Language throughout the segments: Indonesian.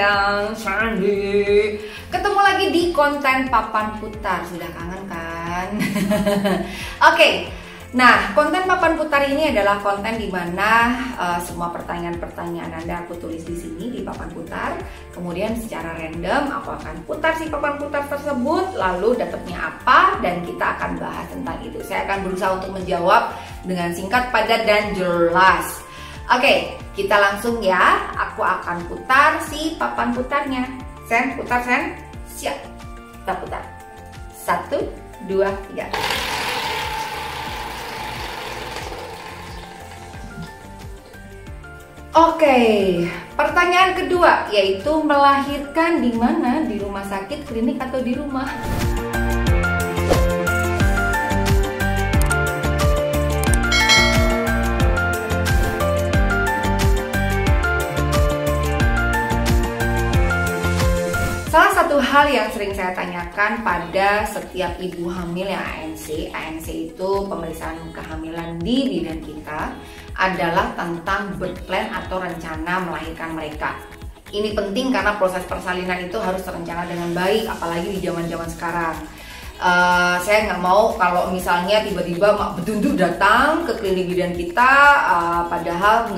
dan Sandy. Ketemu lagi di konten Papan Putar. Sudah kangen kan? Oke. Nah, konten Papan Putar ini adalah konten di mana semua pertanyaan-pertanyaan Anda aku tulis di sini di Papan Putar. Kemudian secara random aku akan putar si Papan Putar tersebut, lalu dapatnya apa, dan kita akan bahas tentang itu. Saya akan berusaha untuk menjawab dengan singkat, padat, dan jelas. Oke, kita langsung ya. Aku akan putar si Papan Putarnya. Sen, putar Sen. Siap. Kita putar. 1, 2, 3. Oke, pertanyaan kedua yaitu melahirkan di mana? Di rumah sakit, klinik, atau di rumah? Salah satu hal yang sering saya tanyakan pada setiap ibu hamil yang ANC itu pemeriksaan kehamilan di bidan kita, adalah tentang birth plan atau rencana melahirkan mereka. Ini penting karena proses persalinan itu harus terencana dengan baik, apalagi di zaman-zaman sekarang. Saya nggak mau kalau misalnya tiba-tiba Mak Bedunduk datang ke klinik bidan kita, padahal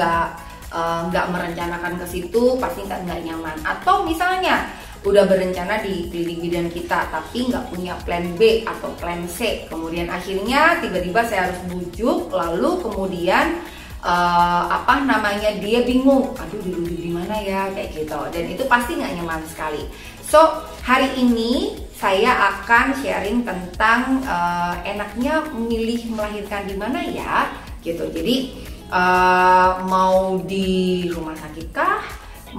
nggak merencanakan ke situ, pasti nggak nyaman. Atau misalnya udah berencana di klinik bidan kita tapi nggak punya plan B atau plan C, kemudian akhirnya tiba-tiba saya harus bujuk, lalu kemudian dia bingung, aduh dirujuk di mana ya, kayak gitu, dan itu pasti nggak nyaman sekali. So hari ini saya akan sharing tentang enaknya memilih melahirkan di mana ya, gitu. Jadi mau di rumah sakit kah,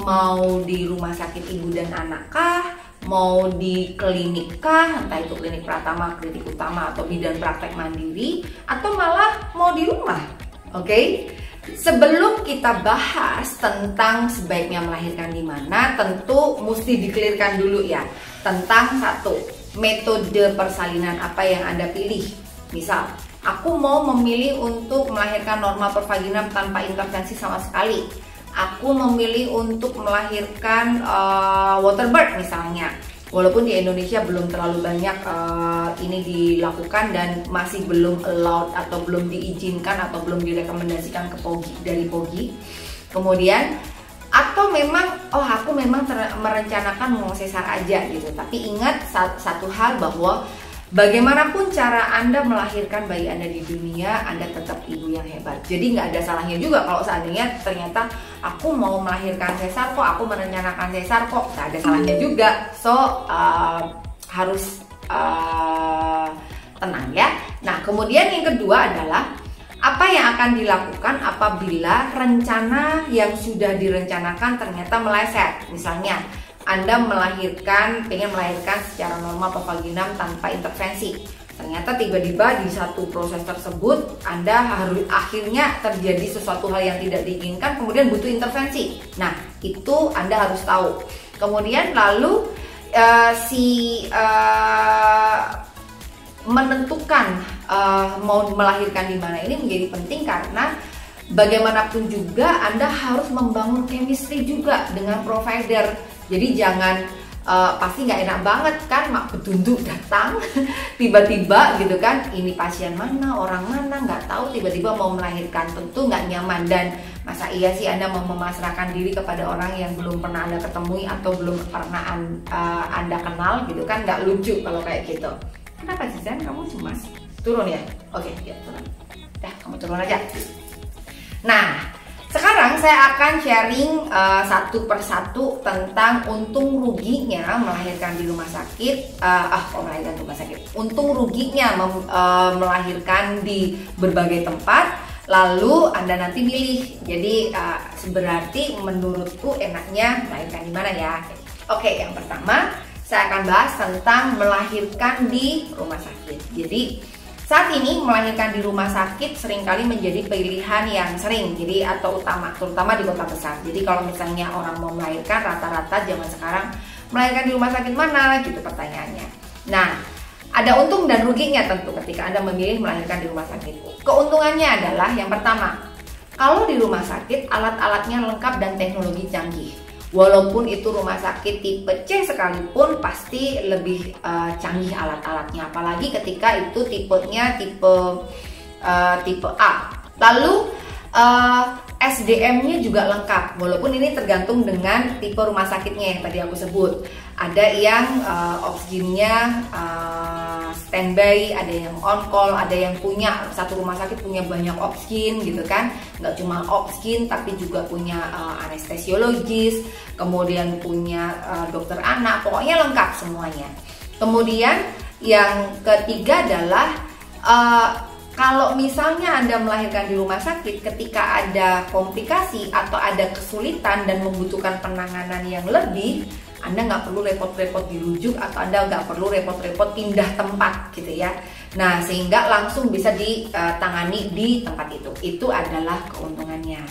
mau di rumah sakit ibu dan anak kah, mau di klinik kah, entah itu klinik Pratama, klinik utama, atau bidan praktek mandiri, atau malah mau di rumah. Oke, sebelum kita bahas tentang sebaiknya melahirkan di mana, tentu mesti dikelirkan dulu ya tentang satu metode persalinan apa yang Anda pilih. Misal, aku mau memilih untuk melahirkan normal pervaginam tanpa intervensi sama sekali. Aku memilih untuk melahirkan water birth misalnya. Walaupun di Indonesia belum terlalu banyak ini dilakukan dan masih belum allowed atau belum diizinkan atau belum direkomendasikan ke dari POGI. Kemudian atau memang aku memang merencanakan mau sesar aja gitu. Tapi ingat satu hal, bahwa bagaimanapun cara Anda melahirkan bayi Anda di dunia, Anda tetap ibu yang hebat. Jadi nggak ada salahnya juga kalau seandainya ternyata aku mau melahirkan sesar kok, aku merencanakan sesar kok, nggak ada salahnya juga. So harus tenang ya. Nah, kemudian yang kedua adalah apa yang akan dilakukan apabila rencana yang sudah direncanakan ternyata meleset. Misalnya Anda pengen melahirkan secara normal pervaginam tanpa intervensi. Ternyata tiba-tiba di satu proses tersebut Anda harus akhirnya terjadi sesuatu hal yang tidak diinginkan, kemudian butuh intervensi. Nah, itu Anda harus tahu. Kemudian lalu menentukan mau melahirkan di mana ini menjadi penting karena bagaimanapun juga Anda harus membangun chemistry juga dengan provider. Jadi jangan pasti nggak enak banget kan Mak Bedunduk datang tiba-tiba gitu kan, ini pasien mana, orang mana, nggak tahu, tiba-tiba mau melahirkan, tentu nggak nyaman. Dan masa iya sih Anda mau memasrahkan diri kepada orang yang belum pernah Anda ketemui atau belum pernah Anda kenal gitu kan, nggak lucu kalau kayak gitu. Kenapa sih Zen, kamu cemas? Turun ya? Oke, ya turun. Kamu turun aja. Nah, sekarang saya akan sharing satu persatu tentang untung ruginya melahirkan di rumah sakit. Melahirkan di rumah sakit. Untung ruginya melahirkan di berbagai tempat. Lalu Anda nanti pilih. Jadi berarti menurutku enaknya melahirkan di mana ya? Oke, yang pertama saya akan bahas tentang melahirkan di rumah sakit. Jadi saat ini melahirkan di rumah sakit seringkali menjadi pilihan yang sering, jadi atau utama, terutama di kota besar. Jadi kalau misalnya orang mau melahirkan, rata-rata zaman sekarang melahirkan di rumah sakit mana gitu pertanyaannya. Nah, ada untung dan ruginya tentu ketika Anda memilih melahirkan di rumah sakit. Keuntungannya adalah yang pertama, kalau di rumah sakit alat-alatnya lengkap dan teknologi canggih. Walaupun itu rumah sakit tipe C sekalipun pasti lebih canggih alat-alatnya, apalagi ketika itu tipenya tipe A. Lalu SDM-nya juga lengkap, walaupun ini tergantung dengan tipe rumah sakitnya yang tadi aku sebut. Ada yang oksigennya standby, ada yang on call, ada yang punya satu rumah sakit punya banyak oksigen gitu kan, nggak cuma oksigen tapi juga punya anestesiologis, kemudian punya dokter anak, pokoknya lengkap semuanya. Kemudian yang ketiga adalah kalau misalnya Anda melahirkan di rumah sakit, ketika ada komplikasi atau ada kesulitan dan membutuhkan penanganan yang lebih, Anda nggak perlu repot-repot dirujuk atau Anda nggak perlu repot-repot pindah tempat gitu ya. Nah, sehingga langsung bisa ditangani di tempat itu. Itu adalah keuntungannya.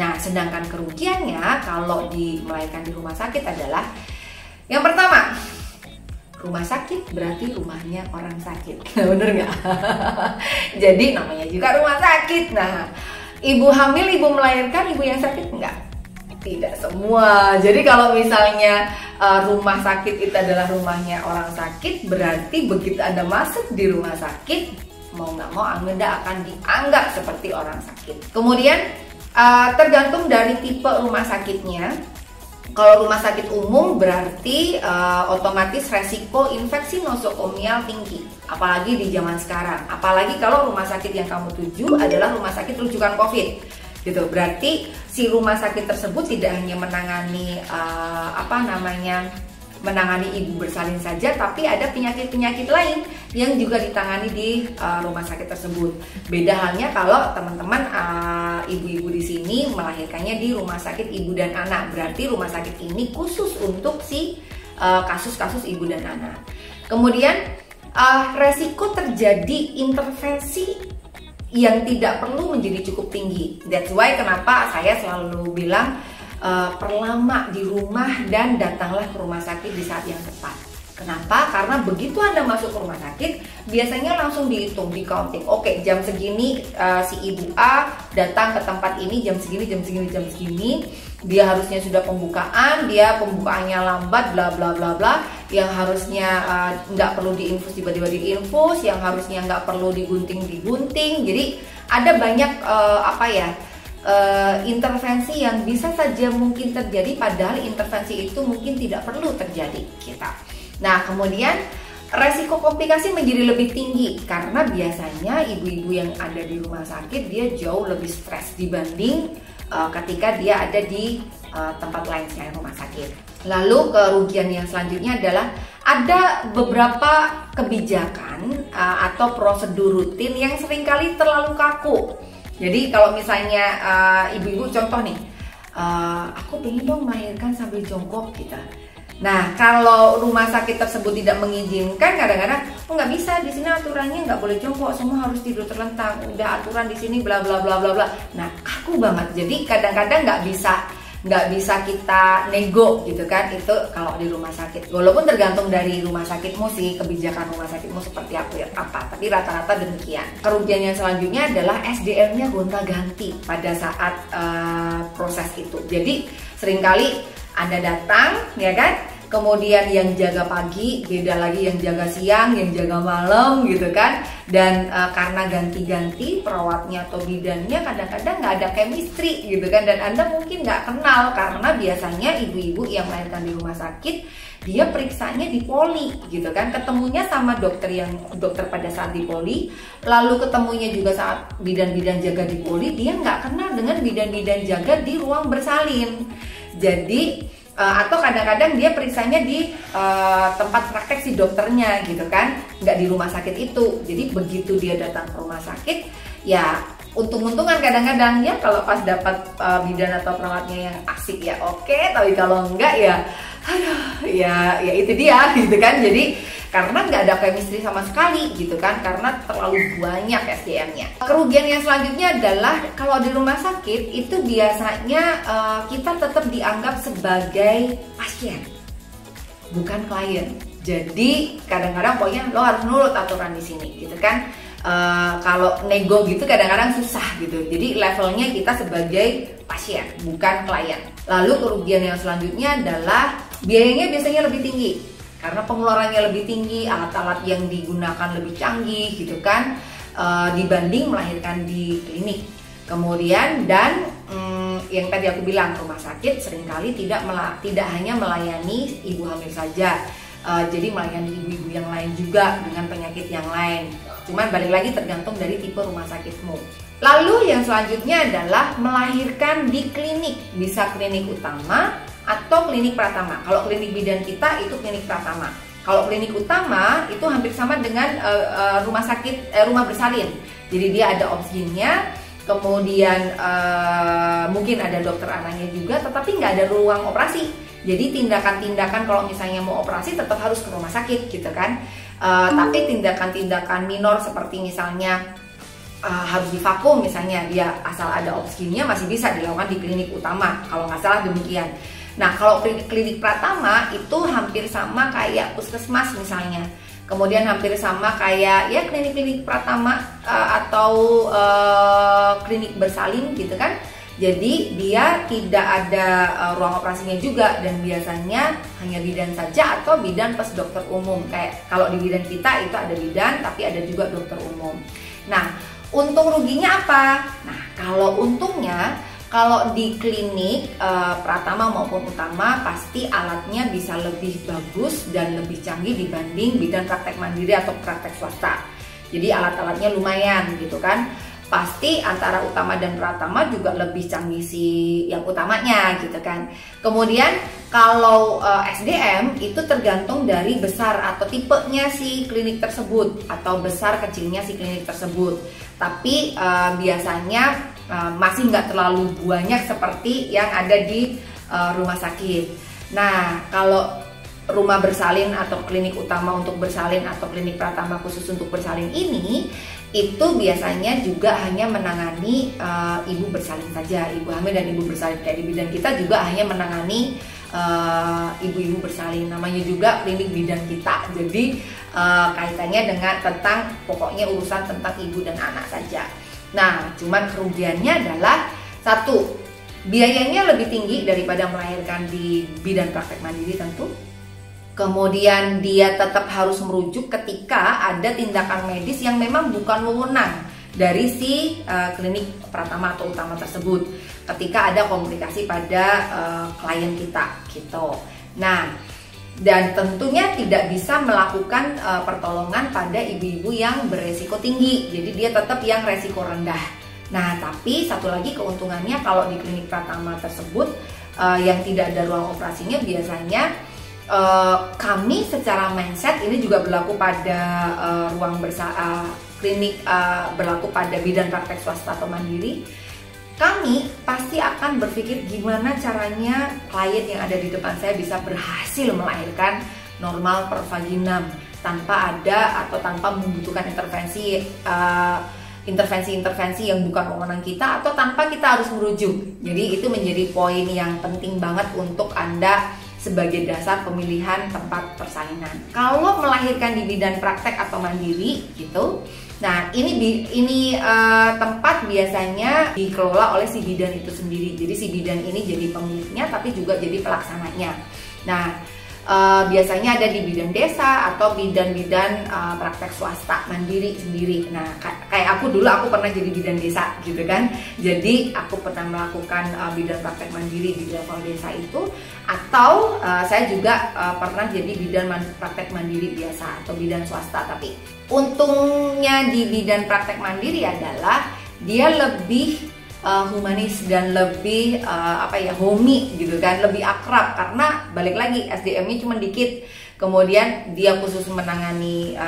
Nah, sedangkan kerugiannya kalau melahirkan di rumah sakit adalah yang pertama, rumah sakit berarti rumahnya orang sakit. Bener nggak? Jadi namanya juga rumah sakit. Nah, ibu hamil, ibu melahirkan, ibu yang sakit enggak? Tidak semua. Jadi kalau misalnya rumah sakit itu adalah rumahnya orang sakit, berarti begitu Anda masuk di rumah sakit, mau nggak mau Anda akan dianggap seperti orang sakit. Kemudian tergantung dari tipe rumah sakitnya. Kalau rumah sakit umum berarti otomatis resiko infeksi nosokomial tinggi, apalagi di zaman sekarang. Apalagi kalau rumah sakit yang kamu tuju adalah rumah sakit rujukan COVID. Gitu. Berarti si rumah sakit tersebut tidak hanya menangani menangani ibu bersalin saja, tapi ada penyakit-penyakit lain yang juga ditangani di rumah sakit tersebut. Beda halnya kalau teman-teman ibu-ibu di sini melahirkannya di rumah sakit ibu dan anak, berarti rumah sakit ini khusus untuk si kasus-kasus ibu dan anak. Kemudian resiko terjadi intervensi yang tidak perlu menjadi cukup tinggi. That's why kenapa saya selalu bilang perlama di rumah dan datanglah ke rumah sakit di saat yang tepat. Kenapa? Karena begitu Anda masuk ke rumah sakit, biasanya langsung dihitung, di counting. Oke, jam segini si ibu A datang ke tempat ini jam segini, jam segini, jam segini. Dia harusnya sudah pembukaan, dia pembukaannya lambat, bla bla bla bla. Yang harusnya nggak perlu diinfus tiba-tiba diinfus, yang harusnya nggak perlu digunting. Jadi ada banyak intervensi yang bisa saja mungkin terjadi, padahal intervensi itu mungkin tidak perlu terjadi kita. Nah, kemudian resiko komplikasi menjadi lebih tinggi karena biasanya ibu-ibu yang ada di rumah sakit dia jauh lebih stres dibanding ketika dia ada di tempat lain selain rumah sakit. Lalu kerugian yang selanjutnya adalah ada beberapa kebijakan atau prosedur rutin yang seringkali terlalu kaku. Jadi kalau misalnya ibu-ibu contoh nih, aku pengen dong melahirkan sambil jongkok gitu. Nah, kalau rumah sakit tersebut tidak mengizinkan, kadang-kadang nggak bisa, di sini aturannya nggak boleh jongkok, semua harus tidur terlentang. Udah aturan di sini bla bla bla bla bla. Nah, kaku banget. Jadi kadang-kadang nggak bisa kita nego gitu kan, itu kalau di rumah sakit. Walaupun tergantung dari rumah sakitmu sih, kebijakan rumah sakitmu seperti apa, tapi rata-rata demikian. Kerugian yang selanjutnya adalah SDM-nya gonta-ganti pada saat proses itu. Jadi seringkali Anda datang, ya kan? Kemudian yang jaga pagi, beda lagi yang jaga siang, yang jaga malam gitu kan. Dan karena ganti-ganti perawatnya atau bidannya kadang-kadang nggak ada chemistry gitu kan. Dan Anda mungkin nggak kenal karena biasanya ibu-ibu yang melahirkan di rumah sakit, dia periksanya di poli gitu kan. Ketemunya sama dokter pada saat di poli, lalu ketemunya juga saat bidan-bidan jaga di poli, dia nggak kenal dengan bidan-bidan jaga di ruang bersalin. Jadi atau kadang-kadang dia periksanya di tempat praktek si dokternya gitu kan, nggak di rumah sakit itu. Jadi begitu dia datang ke rumah sakit, ya untung-untungan kadang-kadang ya kalau pas dapat bidan atau perawatnya yang asik ya oke, tapi kalau enggak ya aduh ya itu dia gitu kan. Jadi karena nggak ada chemistry sama sekali gitu kan, karena terlalu banyak SDM-nya. Kerugian yang selanjutnya adalah kalau di rumah sakit itu biasanya kita tetap dianggap sebagai pasien, bukan klien. Jadi kadang-kadang pokoknya lo harus nurut aturan di sini gitu kan. Kalau nego gitu kadang-kadang susah gitu. Jadi levelnya kita sebagai pasien, bukan klien. Lalu kerugian yang selanjutnya adalah biayanya biasanya lebih tinggi karena pengeluarannya lebih tinggi, alat-alat yang digunakan lebih canggih gitu kan, dibanding melahirkan di klinik. Kemudian dan yang tadi aku bilang, rumah sakit seringkali tidak hanya melayani ibu hamil saja, jadi melayani ibu-ibu yang lain juga dengan penyakit yang lain. Cuman balik lagi tergantung dari tipe rumah sakitmu. Lalu yang selanjutnya adalah melahirkan di klinik, bisa klinik utama atau klinik pratama. Kalau klinik bidan kita itu klinik pratama. Kalau klinik utama itu hampir sama dengan rumah sakit, rumah bersalin. Jadi dia ada obsginnya, kemudian mungkin ada dokter anaknya juga, tetapi nggak ada ruang operasi. Jadi tindakan-tindakan kalau misalnya mau operasi tetap harus ke rumah sakit gitu kan. Tapi tindakan-tindakan minor seperti misalnya harus divakum misalnya, dia asal ada obsginnya masih bisa dilakukan di klinik utama kalau nggak salah demikian. Nah kalau klinik pratama itu hampir sama kayak puskesmas misalnya, kemudian hampir sama kayak ya klinik-klinik pratama atau klinik bersalin gitu kan. Jadi dia tidak ada ruang operasinya juga, dan biasanya hanya bidan saja atau bidan plus dokter umum. Kayak kalau di bidan kita itu ada bidan tapi ada juga dokter umum. Nah, untung ruginya apa? Nah, kalau untungnya, kalau di klinik pratama maupun utama pasti alatnya bisa lebih bagus dan lebih canggih dibanding bidan praktek mandiri atau praktek swasta. Jadi alat-alatnya lumayan gitu kan. Pasti antara utama dan pratama juga lebih canggih si yang utamanya gitu kan. Kemudian kalau SDM itu tergantung dari besar atau tipenya si klinik tersebut atau besar kecilnya si klinik tersebut. Tapi biasanya masih nggak terlalu banyak seperti yang ada di rumah sakit. Nah kalau rumah bersalin atau klinik utama untuk bersalin atau klinik pratama khusus untuk bersalin ini, itu biasanya juga hanya menangani ibu bersalin saja, ibu hamil dan ibu bersalin. Kayak di bidan kita juga hanya menangani ibu-ibu bersalin, namanya juga klinik bidan kita. Jadi kaitannya dengan tentang pokoknya urusan tentang ibu dan anak saja. Nah, cuman kerugiannya adalah satu, biayanya lebih tinggi daripada melahirkan di bidan praktek mandiri tentu. Kemudian dia tetap harus merujuk ketika ada tindakan medis yang memang bukan wewenang dari si klinik pratama atau utama tersebut, ketika ada komplikasi pada klien kita gitu. Nah, dan tentunya tidak bisa melakukan pertolongan pada ibu-ibu yang beresiko tinggi. Jadi dia tetap yang resiko rendah. Nah, tapi satu lagi keuntungannya kalau di klinik pratama tersebut yang tidak ada ruang operasinya, biasanya kami secara mindset ini juga berlaku pada klinik, berlaku pada bidan praktek swasta atau mandiri. Kami pasti akan berpikir gimana caranya klien yang ada di depan saya bisa berhasil melahirkan normal per vaginam tanpa ada atau tanpa membutuhkan intervensi yang bukan wewenang kita atau tanpa kita harus merujuk. Jadi itu menjadi poin yang penting banget untuk Anda sebagai dasar pemilihan tempat persalinan. Kalau melahirkan di bidan praktek atau mandiri gitu, nah ini tempat biasanya dikelola oleh si bidan itu sendiri. Jadi si bidan ini jadi pemiliknya tapi juga jadi pelaksananya. Nah biasanya ada di bidan desa atau bidan-bidan praktek swasta mandiri sendiri. Nah kayak aku dulu, aku pernah jadi bidan desa gitu kan. Jadi aku pernah melakukan bidan praktek mandiri di level desa itu, atau saya juga pernah jadi bidan praktek mandiri biasa atau bidan swasta. Tapi untungnya di bidan praktek mandiri adalah dia lebih humanis dan lebih homey gitu kan, lebih akrab, karena balik lagi SDM-nya cuma dikit. Kemudian dia khusus menangani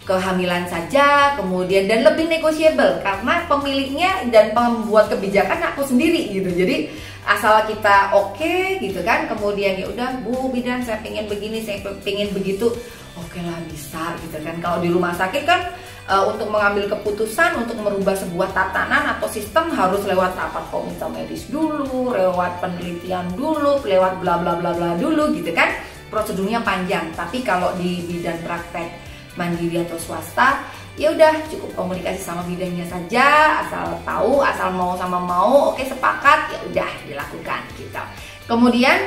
kehamilan saja, kemudian dan lebih negotiable karena pemiliknya dan pembuat kebijakan aku sendiri gitu. Jadi asal kita oke gitu kan, kemudian ya udah Bu bidan saya pengen begini, saya pengen begitu, oke lah bisa gitu kan. Kalau di rumah sakit kan untuk mengambil keputusan untuk merubah sebuah tatanan atau sistem harus lewat rapat komite medis dulu, lewat penelitian dulu, lewat bla bla bla bla dulu gitu kan, prosedurnya panjang. Tapi kalau di bidan praktek mandiri atau swasta, ya udah cukup komunikasi sama bidannya saja, asal tahu, asal mau sama mau, oke sepakat, ya udah dilakukan gitu. Kemudian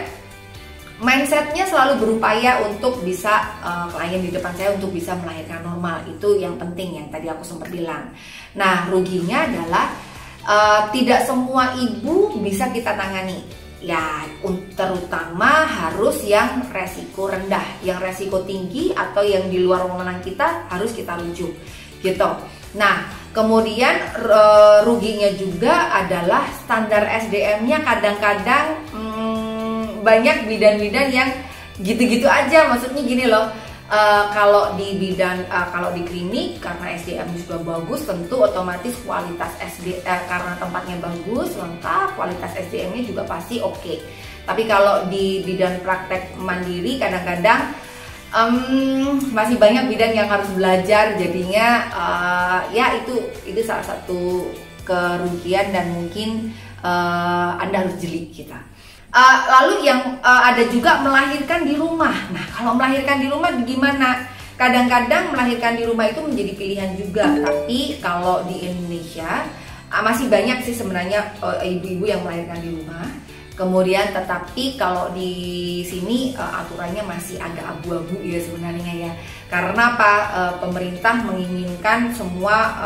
mindsetnya selalu berupaya untuk bisa klien di depan saya untuk bisa melahirkan normal, itu yang penting yang tadi aku sempat bilang. Nah, ruginya adalah tidak semua ibu bisa kita tangani. Ya, terutama harus yang resiko rendah, yang resiko tinggi atau yang di luar wewenang kita harus kita rujuk gitu. Nah, kemudian ruginya juga adalah standar SDM-nya kadang-kadang banyak bidan-bidan yang gitu-gitu aja. Maksudnya gini loh, kalau di bidan, kalau di klinik karena SDM juga bagus, tentu otomatis kualitas karena tempatnya bagus, lengkap, kualitas SDM-nya juga pasti oke. Tapi kalau di bidan praktek mandiri kadang-kadang masih banyak bidan yang harus belajar, jadinya ya itu salah satu kerugian dan mungkin Anda harus jeli kita. Lalu yang ada juga melahirkan di rumah. Nah, kalau melahirkan di rumah gimana? Kadang-kadang melahirkan di rumah itu menjadi pilihan juga. Tapi kalau di Indonesia masih banyak sih sebenarnya ibu-ibu yang melahirkan di rumah. Kemudian tetapi kalau di sini aturannya masih agak abu-abu ya sebenarnya ya. Karena apa? Pemerintah menginginkan semua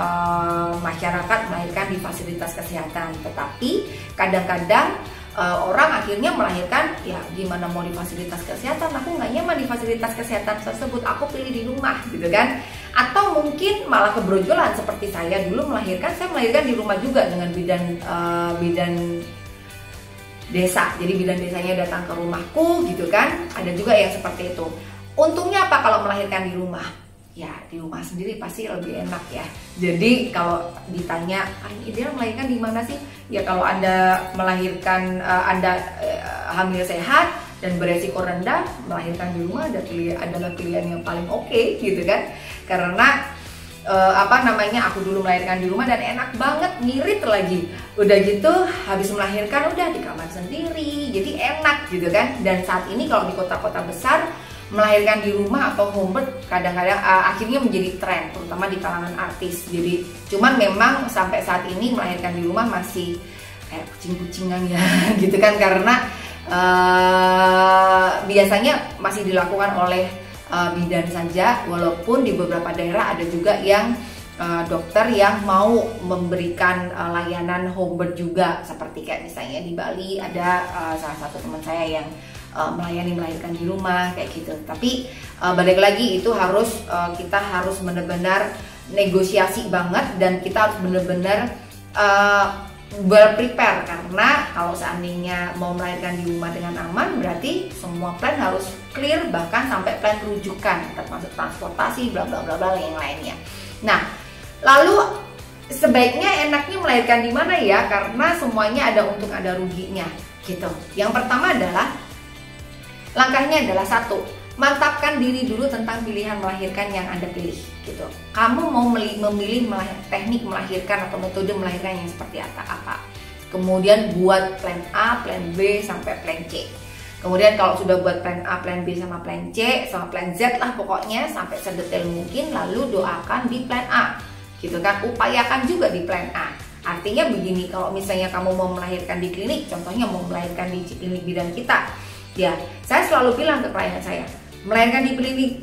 masyarakat melahirkan di fasilitas kesehatan. Tetapi kadang-kadang orang akhirnya melahirkan, ya gimana mau di fasilitas kesehatan, aku nggak nyaman di fasilitas kesehatan tersebut, aku pilih di rumah gitu kan. Atau mungkin malah kebrojolan seperti saya dulu melahirkan, saya melahirkan di rumah juga dengan bidan desa. Jadi bidan desanya datang ke rumahku gitu kan. Ada juga yang seperti itu. Untungnya apa kalau melahirkan di rumah? Ya di rumah sendiri pasti lebih enak ya. Jadi kalau ditanya ideal melahirkan di mana sih? Ya kalau Anda melahirkan, Anda hamil sehat dan beresiko rendah, melahirkan di rumah adalah pilihan yang paling oke gitu kan. Karena aku dulu melahirkan di rumah dan enak banget, ngirit lagi. Udah gitu habis melahirkan udah di kamar sendiri, jadi enak gitu kan. Dan saat ini kalau di kota-kota besar melahirkan di rumah atau home birth kadang-kadang akhirnya menjadi tren, terutama di kalangan artis. Jadi cuman memang sampai saat ini melahirkan di rumah masih kayak kucing-kucingan ya gitu kan, karena biasanya masih dilakukan oleh bidan saja, walaupun di beberapa daerah ada juga yang dokter yang mau memberikan layanan home birth juga, seperti kayak misalnya di Bali ada salah satu teman saya yang melahirkan di rumah kayak gitu. Tapi balik lagi itu harus kita harus benar-benar negosiasi banget, dan kita harus benar-benar berprepare, karena kalau seandainya mau melahirkan di rumah dengan aman berarti semua plan harus clear, bahkan sampai plan rujukan termasuk transportasi bla bla bla bla yang lainnya. Nah, lalu sebaiknya enaknya melahirkan di mana ya? Karena semuanya ada untung ada ruginya gitu. Yang pertama adalah langkahnya adalah satu, mantapkan diri dulu tentang pilihan melahirkan yang Anda pilih gitu. Kamu mau memilih teknik melahirkan atau metode melahirkan yang seperti apa. Kemudian buat plan A, plan B sampai plan C. Kemudian kalau sudah buat plan A, plan B sama plan C sama plan Z lah pokoknya sampai sedetail mungkin, lalu doakan di plan A gitu kan. Upayakan juga di plan A. Artinya begini, kalau misalnya kamu mau melahirkan di klinik, contohnya mau melahirkan di klinik bidan kita, ya, saya selalu bilang ke klien saya, melahirkan di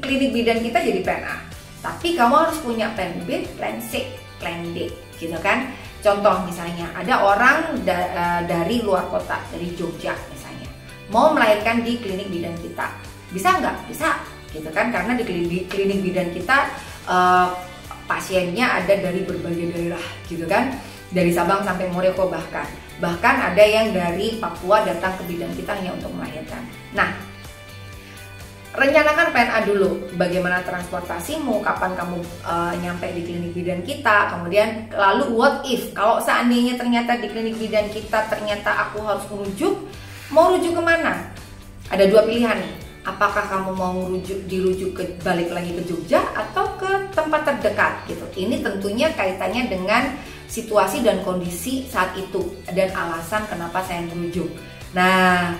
klinik bidan kita jadi plan A. Tapi kamu harus punya plan B, plan C, plan D, gitu kan? Contoh misalnya, ada orang dari luar kota, dari Jogja misalnya, mau melahirkan di klinik bidan kita, bisa nggak? Bisa, gitu kan? Karena di klinik bidan kita pasiennya ada dari berbagai daerah, gitu kan? Dari Sabang sampai Merauke bahkan ada yang dari Papua datang ke bidan kita hanya untuk melahirkan. Nah, rencanakan plan A dulu, bagaimana transportasimu, kapan kamu nyampe di klinik bidan kita, kemudian lalu what if, kalau seandainya ternyata di klinik bidan kita ternyata aku harus mau rujuk kemana? Ada dua pilihan nih, apakah kamu mau dirujuk balik lagi ke Jogja atau ke tempat terdekat gitu. Ini tentunya kaitannya dengan situasi dan kondisi saat itu dan alasan kenapa saya merujuk. Nah,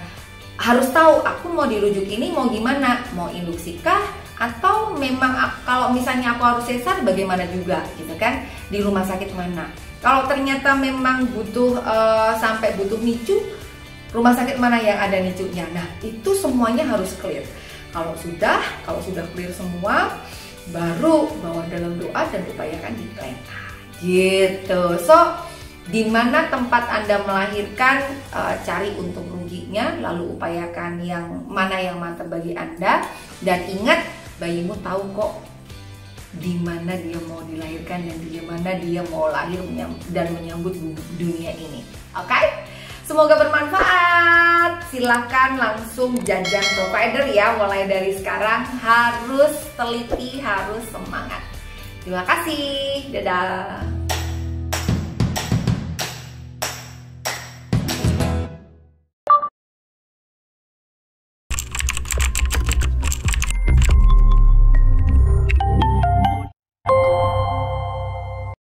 harus tahu aku mau dirujuk ini mau gimana, mau induksi kah, Atau memang kalau misalnya aku harus sesar bagaimana juga gitu kan, di rumah sakit mana. Kalau ternyata memang butuh sampai butuh NICU, rumah sakit mana yang ada NICU-nya. Nah, itu semuanya harus clear. Kalau sudah clear semua, baru bawa dalam doa dan upayakan diplenta gitu. So, di mana tempat Anda melahirkan, cari untung ruginya, lalu upayakan yang mana yang mantap bagi Anda, dan ingat bayimu tahu kok di mana dia mau dilahirkan dan di mana dia mau lahir dan menyambut dunia ini. Oke? Semoga bermanfaat. Silakan langsung jajan provider ya, mulai dari sekarang. Harus teliti, harus semangat. Terima kasih. Dadah.